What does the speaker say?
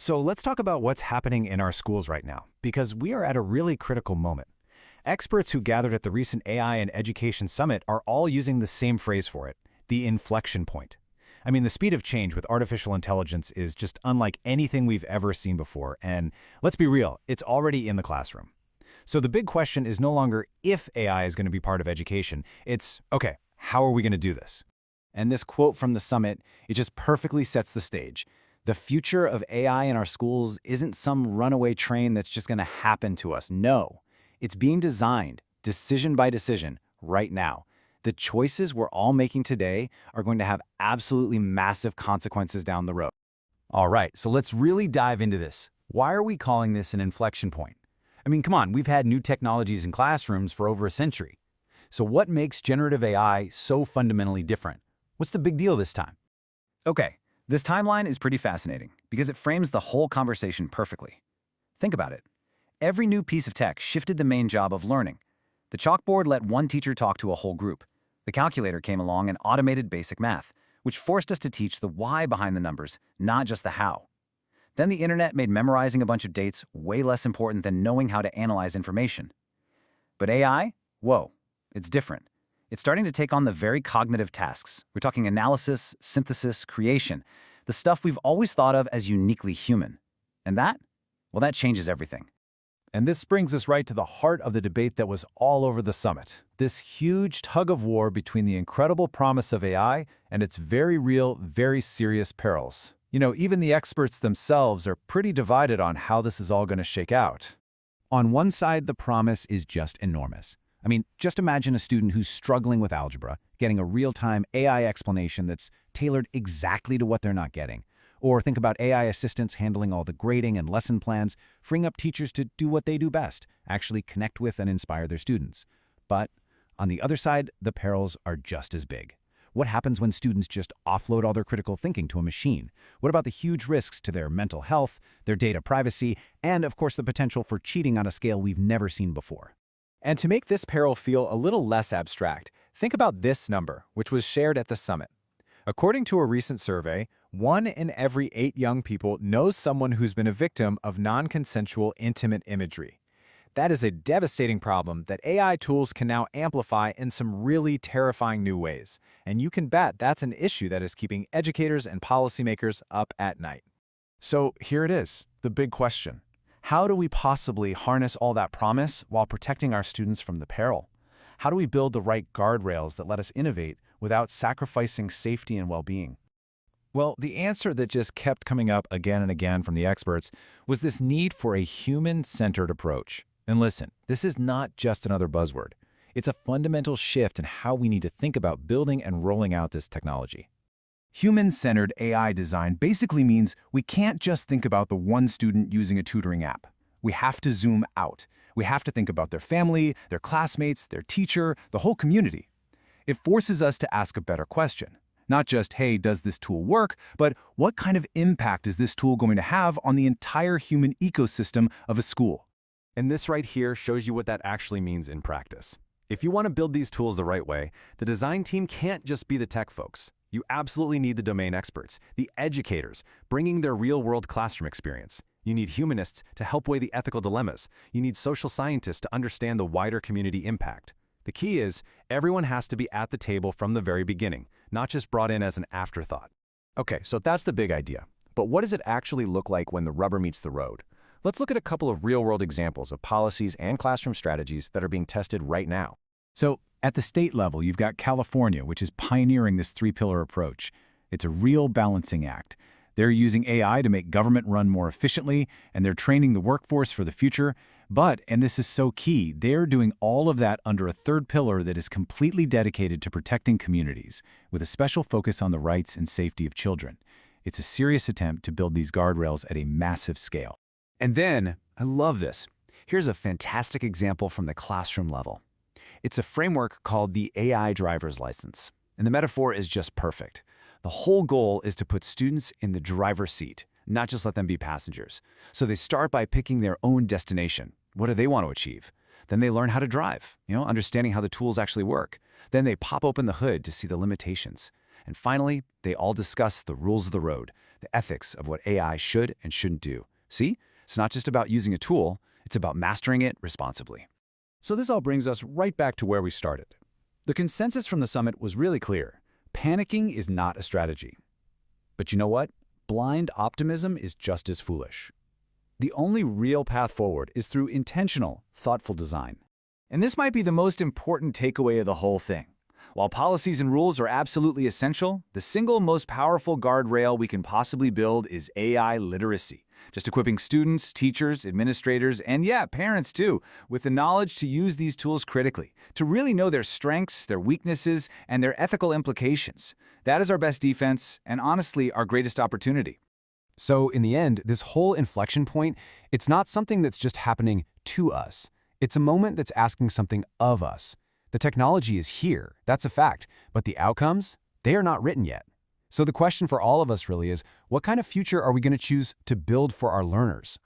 So let's talk about what's happening in our schools right now, because we are at a really critical moment. Experts who gathered at the recent AI and Education Summit are all using the same phrase for it, the inflection point. I mean, the speed of change with artificial intelligence is just unlike anything we've ever seen before, and let's be real, it's already in the classroom. So the big question is no longer if AI is going to be part of education, it's, okay, how are we going to do this? And this quote from the summit, it just perfectly sets the stage. The future of AI in our schools isn't some runaway train that's just going to happen to us. No, it's being designed, decision by decision, right now. The choices we're all making today are going to have absolutely massive consequences down the road. All right, so let's really dive into this. Why are we calling this an inflection point? I mean, come on, we've had new technologies in classrooms for over a century. So what makes generative AI so fundamentally different? What's the big deal this time? Okay, this timeline is pretty fascinating because it frames the whole conversation perfectly. Think about it. Every new piece of tech shifted the main job of learning. The chalkboard let one teacher talk to a whole group. The calculator came along and automated basic math, which forced us to teach the why behind the numbers, not just the how. Then the internet made memorizing a bunch of dates way less important than knowing how to analyze information. But AI? Whoa, it's different. It's starting to take on the very cognitive tasks. We're talking analysis, synthesis, creation, the stuff we've always thought of as uniquely human. And that? Well, that changes everything. And this brings us right to the heart of the debate that was all over the summit. This huge tug-of-war between the incredible promise of AI and its very real, very serious perils. You know, even the experts themselves are pretty divided on how this is all going to shake out. On one side, the promise is just enormous. I mean, just imagine a student who's struggling with algebra, getting a real-time AI explanation that's tailored exactly to what they're not getting. Or think about AI assistants handling all the grading and lesson plans, freeing up teachers to do what they do best, actually connect with and inspire their students. But on the other side, the perils are just as big. What happens when students just offload all their critical thinking to a machine? What about the huge risks to their mental health, their data privacy, and of course the potential for cheating on a scale we've never seen before? And to make this peril feel a little less abstract, think about this number, which was shared at the summit. According to a recent survey, 1 in every 8 young people knows someone who's been a victim of non-consensual intimate imagery. That is a devastating problem that AI tools can now amplify in some really terrifying new ways. And you can bet that's an issue that is keeping educators and policymakers up at night. So here it is, the big question. How do we possibly harness all that promise while protecting our students from the peril? How do we build the right guardrails that let us innovate without sacrificing safety and well-being? Well, the answer that just kept coming up again and again from the experts was this need for a human-centered approach. And listen, this is not just another buzzword. It's a fundamental shift in how we need to think about building and rolling out this technology. Human-centered AI design basically means we can't just think about the one student using a tutoring app. We have to zoom out. We have to think about their family, their classmates, their teacher, the whole community. It forces us to ask a better question. Not just, hey, does this tool work, but what kind of impact is this tool going to have on the entire human ecosystem of a school? And this right here shows you what that actually means in practice. If you want to build these tools the right way, the design team can't just be the tech folks. You absolutely need the domain experts, the educators, bringing their real-world classroom experience. You need humanists to help weigh the ethical dilemmas. You need social scientists to understand the wider community impact. The key is, everyone has to be at the table from the very beginning, not just brought in as an afterthought. Okay, so that's the big idea. But what does it actually look like when the rubber meets the road? Let's look at a couple of real-world examples of policies and classroom strategies that are being tested right now. So, at the state level, you've got California, which is pioneering this 3-pillar approach. It's a real balancing act. They're using AI to make government run more efficiently, and they're training the workforce for the future. But, and this is so key, they're doing all of that under a 3rd pillar that is completely dedicated to protecting communities, with a special focus on the rights and safety of children. It's a serious attempt to build these guardrails at a massive scale. And then, I love this. Here's a fantastic example from the classroom level. It's a framework called the AI driver's license, and the metaphor is just perfect. The whole goal is to put students in the driver's seat, not just let them be passengers. So they start by picking their own destination. What do they want to achieve? Then they learn how to drive, understanding how the tools actually work. Then they pop open the hood to see the limitations. And finally, they all discuss the rules of the road, the ethics of what AI should and shouldn't do. See? It's not just about using a tool, it's about mastering it responsibly. So this all brings us right back to where we started. The consensus from the summit was really clear. Panicking is not a strategy. But you know what? Blind optimism is just as foolish. The only real path forward is through intentional, thoughtful design. And this might be the most important takeaway of the whole thing. While policies and rules are absolutely essential, the single most powerful guardrail we can possibly build is AI literacy. Just equipping students, teachers, administrators, and yeah, parents too, with the knowledge to use these tools critically, to really know their strengths, their weaknesses, and their ethical implications. That is our best defense, and honestly, our greatest opportunity. So in the end, this whole inflection point, it's not something that's just happening to us. It's a moment that's asking something of us. The technology is here, that's a fact, but the outcomes, they are not written yet. So the question for all of us really is, what kind of future are we going to choose to build for our learners,